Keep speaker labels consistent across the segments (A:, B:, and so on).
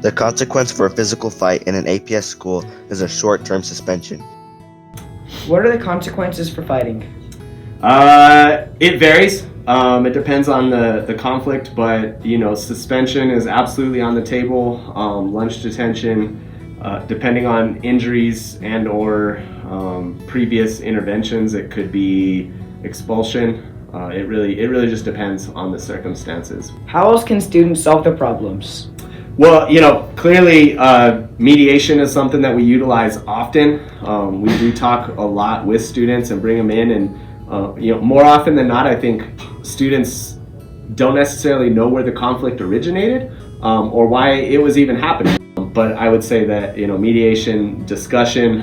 A: The consequence for a physical fight in an APS school is a short-term suspension.
B: What are the consequences for fighting?
C: It varies. It depends on the conflict, but suspension is absolutely on the table. Lunch detention, depending on injuries and or previous interventions, it could be expulsion. It really just depends on the circumstances.
B: How else can students solve their problems?
C: Well, clearly mediation is something that we utilize often. We do talk a lot with students and bring them in, and more often than not, I think students don't necessarily know where the conflict originated or why it was even happening. But I would say that mediation, discussion,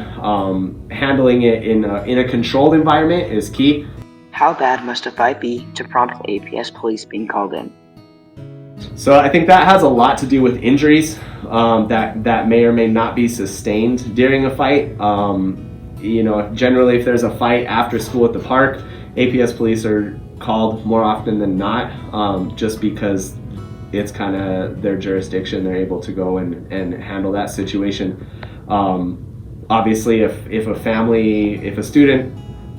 C: handling it in a controlled environment is key.
D: How bad must a fight be to prompt the APS police being called in?
C: So I think that has a lot to do with injuries that may or may not be sustained during a fight. Generally if there's a fight after school at the park, APS police are called more often than not, just because it's kind of their jurisdiction. They're able to go and handle that situation. Obviously if a student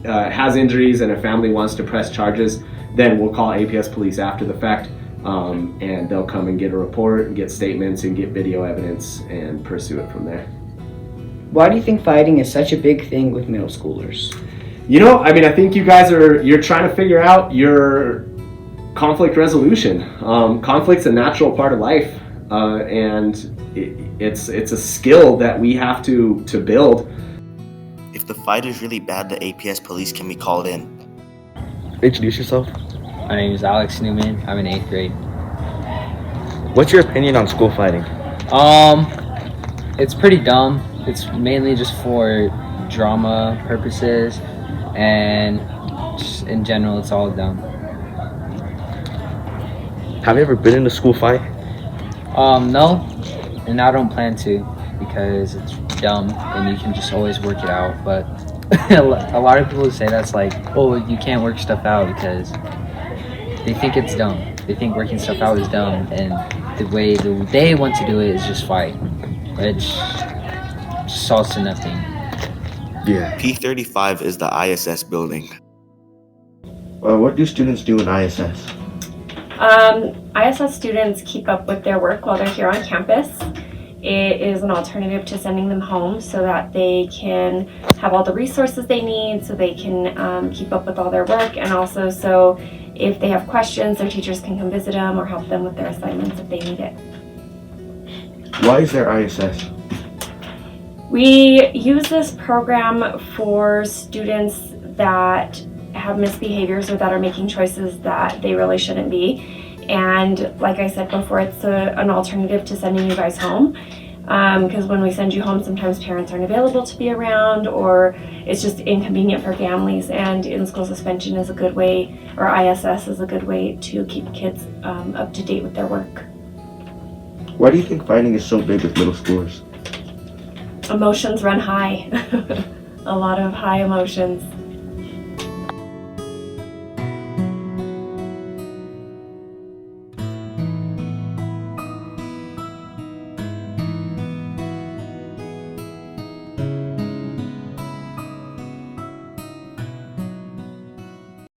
C: has injuries and a family wants to press charges, then we'll call APS police after the fact. And they'll come and get a report and get statements and get video evidence and pursue it from there.
B: Why do you think fighting is such a big thing with middle schoolers?
C: I think you guys you're trying to figure out your conflict resolution. Conflict's a natural part of life, and it's a skill that we have to build.
A: If the fight is really bad, the APS police can be called in.
E: Introduce yourself.
F: My name is Alex Newman. I'm in 8th grade.
E: What's your opinion on school fighting?
F: It's pretty dumb. It's mainly just for drama purposes, and just in general, it's all dumb.
E: Have you ever been in a school fight?
F: No, and I don't plan to because it's dumb and you can just always work it out. But a lot of people say that's like, oh, you can't work stuff out because they think it's dumb. They think working stuff out is dumb, and the way they want to do it is just fight, which just solves to nothing.
E: Yeah.
A: P35 is the ISS building.
E: What do students do in ISS?
G: ISS students keep up with their work while they're here on campus. It is an alternative to sending them home so that they can have all the resources they need, so they can keep up with all their work, and also so if they have questions, their teachers can come visit them or help them with their assignments if they need it.
E: Why is there ISS?
G: We use this program for students that have misbehaviors or that are making choices that they really shouldn't be. And like I said before, it's an alternative to sending you guys home. Because when we send you home, sometimes parents aren't available to be around, or it's just inconvenient for families. And in-school suspension is a good way, or ISS is a good way to keep kids up to date with their work.
E: Why do you think fighting is so big with middle schoolers?
G: Emotions run high. A lot of high emotions.